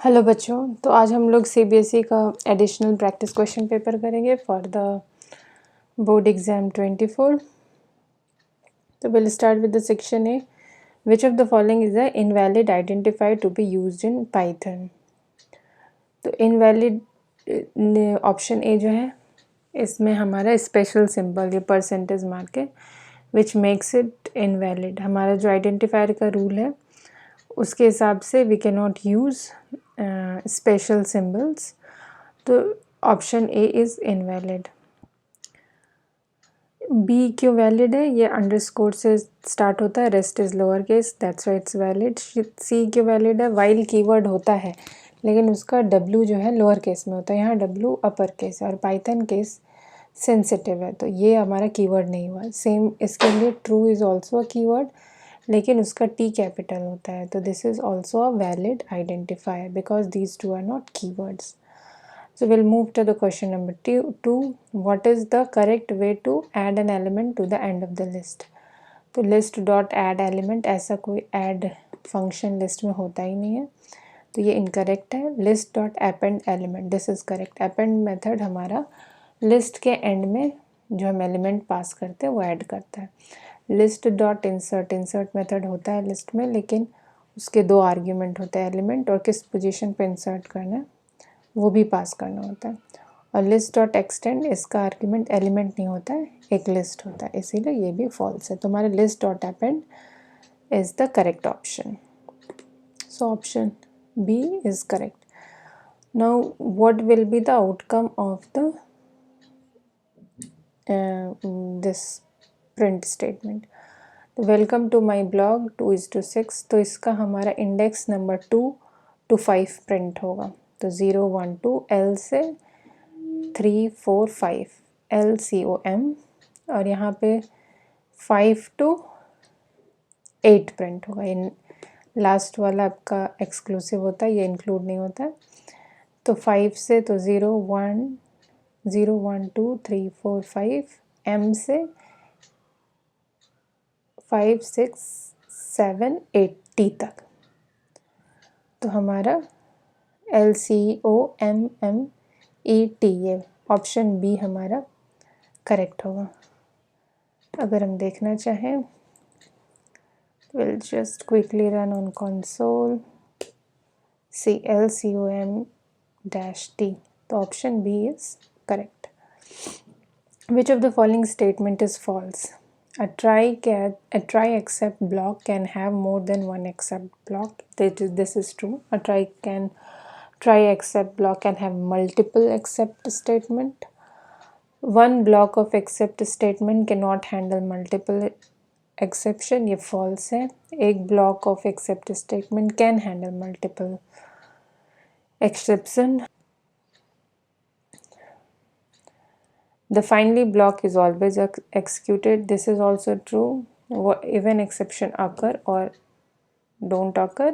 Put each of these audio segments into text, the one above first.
Hello बच्चों, तो आज हम लोग सीबीएसई का एडिशनल प्रैक्टिस क्वेश्चन पेपर करेंगे फॉर द बोर्ड एग्जाम 24। तो will start with the section A. Which of the following is the invalid identifier to be used in Python. तो invalid option A जो है, इसमें हमारा special symbol ये percentage mark है which makes it invalid. हमारा जो आइडेंटिफायर का रूल है उसके हिसाब से we can not use special symbols. तो option A is invalid. B क्यों वैलिड है? ये अंडरस्कोर से स्टार्ट होता है, rest is lower case, that's why it's valid. C क्यों वैलिड है? वाइल कीवर्ड होता है लेकिन उसका डब्ल्यू जो है लोअर केस में होता है, यहाँ डब्ल्यू अपर केस है और पाइथन केस सेंसिटिव है, तो ये हमारा कीवर्ड नहीं हुआ। सेम इसके लिए true is also a keyword लेकिन उसका टी कैपिटल होता है, तो this is also a valid identifier because these two are not keywords. So we'll move to the question number two. What is the correct way to add an element to the end of the list? तो list dot add element ऐसा कोई add function list में होता ही नहीं है, तो ये incorrect है। list dot append element, this is correct। append method हमारा list के end में जो हम element पास करते हैं वो add करता है। list dot insert, insert method होता है list में लेकिन उसके दो argument होते हैं, element और किस position पे insert करना है वो भी पास करना होता है। और लिस्ट डॉट एक्सटेंड, इसका आर्ग्यूमेंट एलिमेंट नहीं होता है, एक लिस्ट होता है, इसीलिए ये भी फॉल्स है। तो हमारे list dot append is the correct option. So option B is correct. Now what will be the outcome of the this print statement. Welcome to my blog 2:6। तो इसका हमारा इंडेक्स नंबर 2 to 5 प्रिंट होगा। तो 0 1 2 L से 3 4 5 LCOM और यहाँ पे 5 to 8 print होगा। इन लास्ट वाला आपका एक्सक्लूसिव होता है, ये इंक्लूड नहीं होता है। तो 5 से तो 0 1 2 3 4 5 M से 5 6 7 8 T तक। तो हमारा LCOMMET, ये ऑप्शन बी हमारा करेक्ट होगा। अगर हम देखना चाहें will just quickly run on console, see LCOM-T, तो option B is correct. Which of the following statement is false? A try except block can have more than one except block. This is true. A try except block can have multiple except statement. One block of except statement cannot handle multiple exception, ये false है। एक block of except statement can handle multiple exception. The finally block is always executed, this is also true। Even exception occur or don't occur,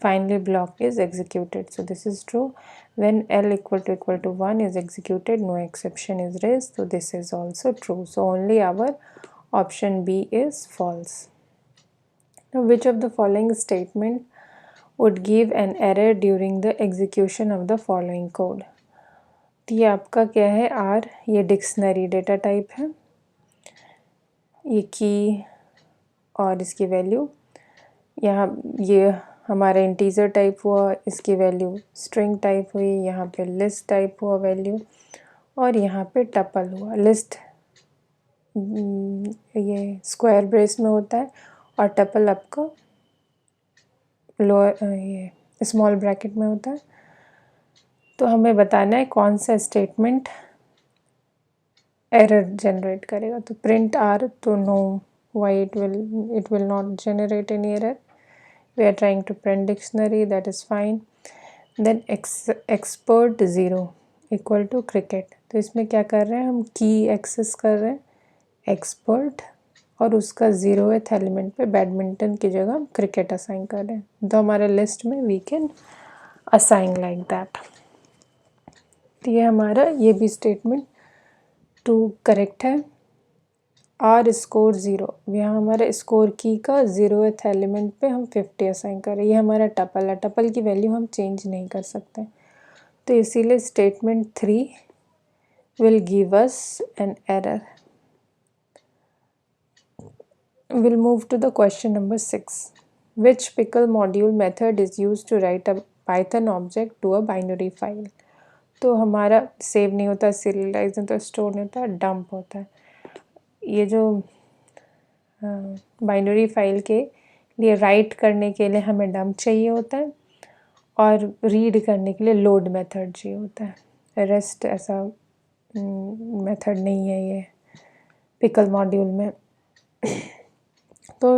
finally block is executed, so this is true। When L equal to 1 is executed, no exception is raised, so this is also true। So only our option B is false। Now which of the following statement would give an error during the execution of the following code? तो ये आपका क्या है? R, ये dictionary data type है, ये की और इसकी वैल्यू, यहाँ ये हमारा इंटीजर टाइप हुआ, इसकी वैल्यू स्ट्रिंग टाइप हुई, यहाँ पे लिस्ट टाइप हुआ वैल्यू, और यहाँ पे टपल हुआ। लिस्ट ये स्क्वायर ब्रेस में होता है और टपल आपका लोअर ये स्मॉल ब्रैकेट में होता है। तो हमें बताना है कौन सा स्टेटमेंट एरर जनरेट करेगा। तो प्रिंट आर, तो no, why it will not generate any error. We are trying to print dictionary, that is fine। Then expert 0 equal to cricket, तो इसमें क्या कर रहे हैं हम? की एक्सेस कर रहे हैं एक्सपर्ट और उसका 0th एलिमेंट पे बैडमिंटन की जगह हम क्रिकेट असाइन कर रहे हैं। तो हमारे लिस्ट में we can assign like that. तो ये हमारा ये भी स्टेटमेंट 2 करेक्ट है। आर स्कोर 0, यहाँ हमारे स्कोर की का 0th एलिमेंट पे हम 50 असाइन कर रहे हैं। ये हमारा टपल है, टपल की वैल्यू हम चेंज नहीं कर सकते, तो इसीलिए statement 3 will give us an error. We'll move to the question number 6. Which pickle module method is used to write a Python object to a binary file? तो हमारा सेव नहीं होता, सीरियलाइज नहीं होता, स्टोर नहीं होता, डंप होता है। ये जो बाइनरी फाइल के लिए राइट करने के लिए हमें डंप चाहिए होता है और रीड करने के लिए लोड मेथड चाहिए होता है। रेस्ट ऐसा मेथड नहीं है ये पिकल मॉड्यूल में। तो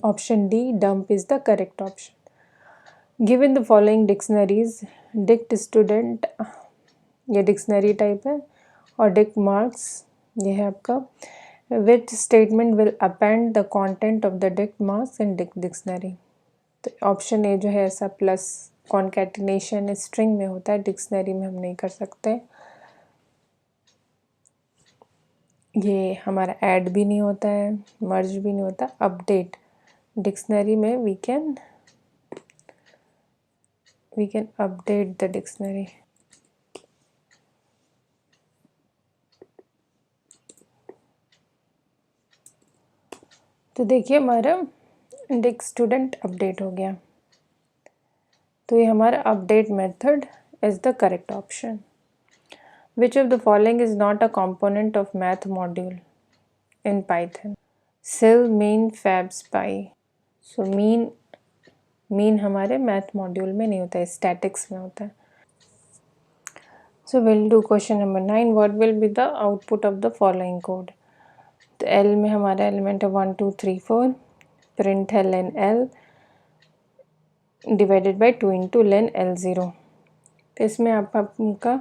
option D dump is the correct option. Given the following dictionaries, dict student ये डिक्शनरी टाइप है और डिक्ट मार्क्स ये है आपका। Which statement will append the content of the dict marks in dict dictionary? तो option A जो है ऐसा प्लस कॉन्कैटिनेशन स्ट्रिंग में होता है, डिक्शनरी में हम नहीं कर सकते। ये हमारा ऐड भी नहीं होता है, मर्ज भी नहीं होता। अपडेट डिक्शनरी में we can update the dictionary. तो देखिए हमारा डिक्ट स्टूडेंट अपडेट हो गया, तो ये हमारा update method is the correct option. Which of the following is not a component of math module in Python? Sil, mean, fab, spy. So mean हमारे math module में नहीं होता है, स्टैटिक्स में होता है। So we'll do question number 9. What will be the output of the following code? तो L में हमारा एलिमेंट है 1 2 3 4, प्रिंट है len L divided by 2 into len L0। तो इसमें आपका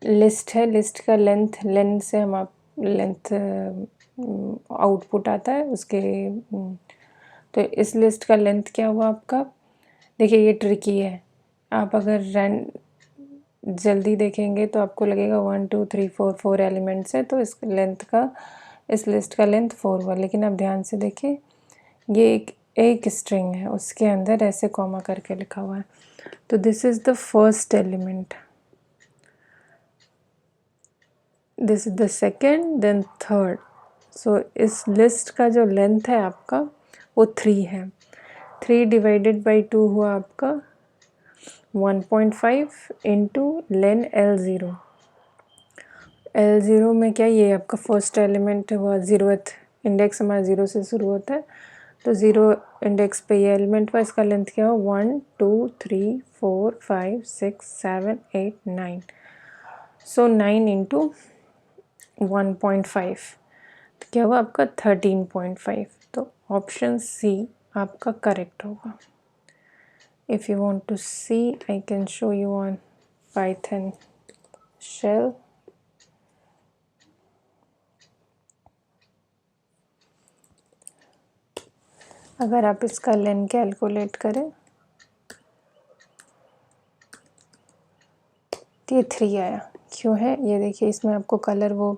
लिस्ट है, लिस्ट का लेंथ से हम आप लेंथ आउटपुट आता है उसके। तो इस लिस्ट का लेंथ क्या हुआ आपका? देखिए ये ट्रिकी है, आप अगर जल्दी देखेंगे तो आपको लगेगा 1 2 3 4 4 एलिमेंट्स है, तो इस लिस्ट का लेंथ 4 हुआ। लेकिन आप ध्यान से देखिए ये एक स्ट्रिंग है, उसके अंदर ऐसे कॉमा करके लिखा हुआ है। तो this is the first element, this is the second, then third. So इस लिस्ट का जो लेंथ है आपका वो 3 है। 3 डिवाइडेड बाई 2 हुआ आपका 1.5 इंटू len L0। L0 में क्या, ये आपका फर्स्ट एलिमेंट हुआ, 0th इंडेक्स हमारा 0 से शुरू होता है, तो 0 इंडेक्स पे ये एलिमेंट हुआ। इसका लेंथ क्या हुआ 1 2 3 4 5 6 7 8 9। सो 9 इंटू 1.5 तो क्या हुआ आपका 13.5। तो ऑप्शन सी आपका करेक्ट होगा। If you want to see I can show you on Python shell. अगर आप इसका लेन कैलकुलेट करें तो ये 3 आया। क्यों है ये देखिए, इसमें आपको कलर वो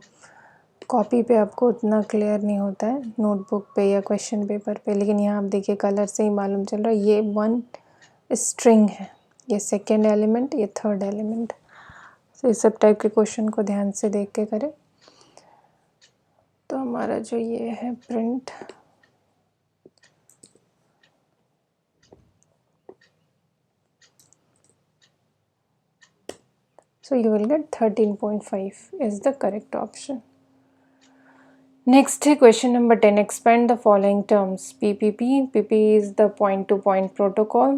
कॉपी पे आपको उतना क्लियर नहीं होता है नोटबुक पे या क्वेश्चन पेपर पे, लेकिन यहाँ आप देखिए कलर से ही मालूम चल रहा है ये 1 स्ट्रिंग है, ये सेकेंड एलिमेंट, ये थर्ड एलिमेंट। तो इस सब टाइप के क्वेश्चन को ध्यान से देख के करें। तो हमारा जो ये है print, so you will get 13.5 is the correct option. Next question number 10. Expand the following terms. PPP, PP is the point to point protocol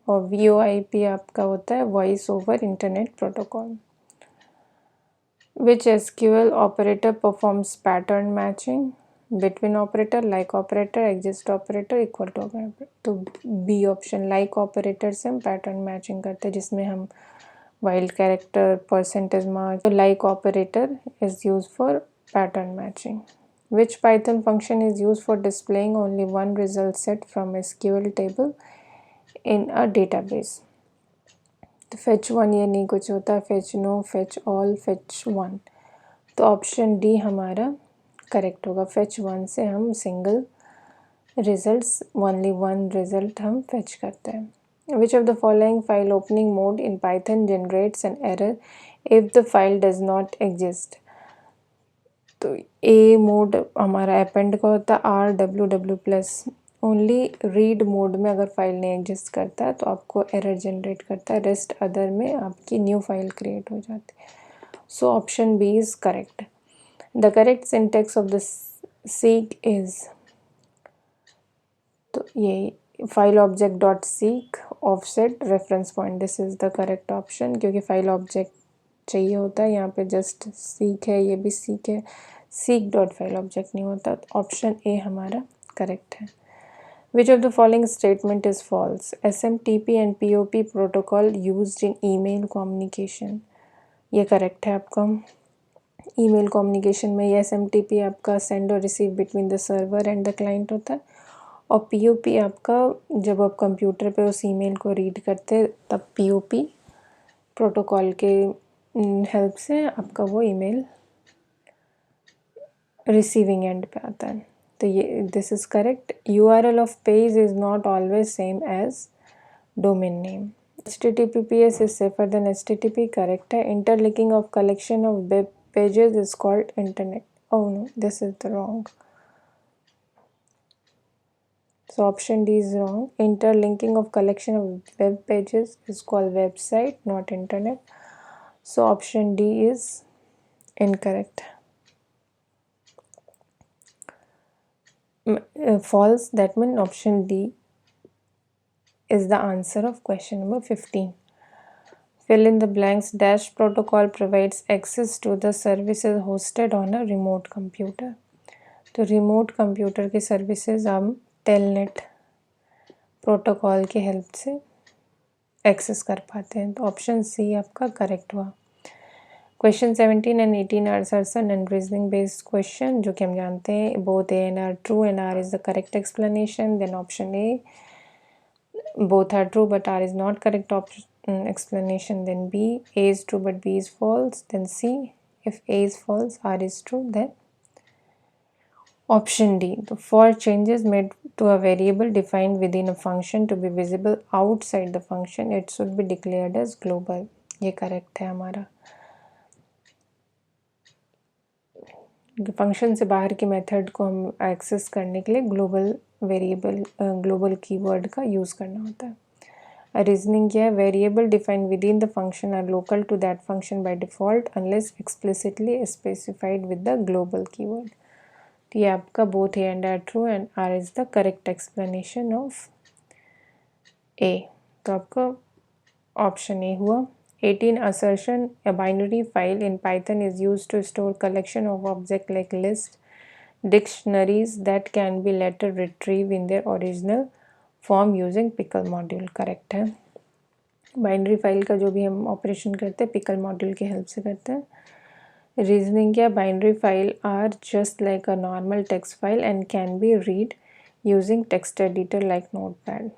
और VoIP आपका होता है voice over internet protocol. Which SQL operator performs pattern matching between operator, like operator, exist operator, equal to operator? तो B option, like operator से हम pattern matching करते हैं, जिसमें हम वाइल्ड कैरेक्टर, परसेंटेज मार्क। तो like operator is use for pattern matching. Which Python function is used for displaying only one result set from SQL table in a database? तो fetch 1 ये नहीं कुछ होता है, fetch no, fetch all, fetch 1। तो option D हमारा correct होगा। Fetch one से हम single results, only one result हम फेच करते हैं। विच of the following file opening mode in Python generates an error if the file does not exist. तो ए mode हमारा अपेंड का होता है, R W W plus only read mode में अगर फाइल नहीं एग्जिस्ट करता है तो आपको एरर जनरेट करता है, रेस्ट अदर में आपकी न्यू फाइल क्रिएट हो जाती है। So option B is correct. The correct syntax of the seek is, तो ये file object dot seek offset reference point, this is the correct option, क्योंकि फाइल ऑब्जेक्ट चाहिए होता है, यहाँ पे जस्ट सीक है, ये भी सीक है, सीक डॉट फाइल ऑब्जेक्ट नहीं होता। तो ऑप्शन ए हमारा करेक्ट है। Which of the following statement is false? SMTP and POP protocol used in email communication, ये करेक्ट है आपका। ईमेल कम्युनिकेशन में ये SMTP आपका सेंड और receive between the server and the client होता है, और POP आपका जब आप कंप्यूटर पे उस ईमेल को रीड करते तब POP प्रोटोकॉल के हेल्प से आपका वो ईमेल रिसीविंग एंड पे आता है। तो ये this is correct. URL of page is not always same as domain name. HTTPS is safer than HTTP, correct है। Interlinking of collection of web pages is called internet. Oh no, this is the wrong. So option D is wrong. Interlinking of collection of web pages is called website, not internet. So option D is incorrect. False, that means option D is the answer of question number 15. Fill in the blanks. Dash protocol provides access to the services hosted on a remote computer. तो remote computer की services हम telnet protocol की help से access कर पाते हैं। तो option C आपका करेक्ट हुआ। Question 17 and 18 are assertion and reasoning based question, जो कि हम जानते हैं both A and R true and R is the correct explanation. Then option A both are true but R is not correct explanation. Then B, A is true but B is false. Then C, if A is false, R is true. Then option D, the for changes made to a variable defined within a function to be visible outside the function, it should be declared as global. ये correct है हमारा। Function से बाहर के method को हम access करने के लिए ग्लोबल वेरिएबल ग्लोबल कीवर्ड का यूज़ करना होता है। रीजनिंग क्या है? Variable defined within the function are local to that function by default unless explicitly specified with the global keyword. तो ये आपका both A and R true and R is the correct explanation of A. तो आपका option A हुआ। 18 assertion, a binary file in Python is used to store collection of object like list, dictionaries that can be later retrieved in their original form using pickle module, correct है। Binary file का जो भी हम operation करते हैं pickle module की help से करते हैं। रीजनिंग क्या? Binary file are just like a normal text file and can be read using text editor like Notepad.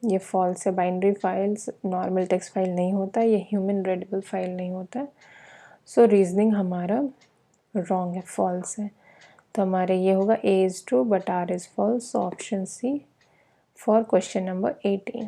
ये फॉल्स है। Binary files normal text file नहीं होता, ये ह्यूमन रीडेबल फाइल नहीं होता है। सो रीजनिंग हमारा रॉन्ग है, फॉल्स है। तो हमारे ये होगा A is true but R is false. So option C for question number 18।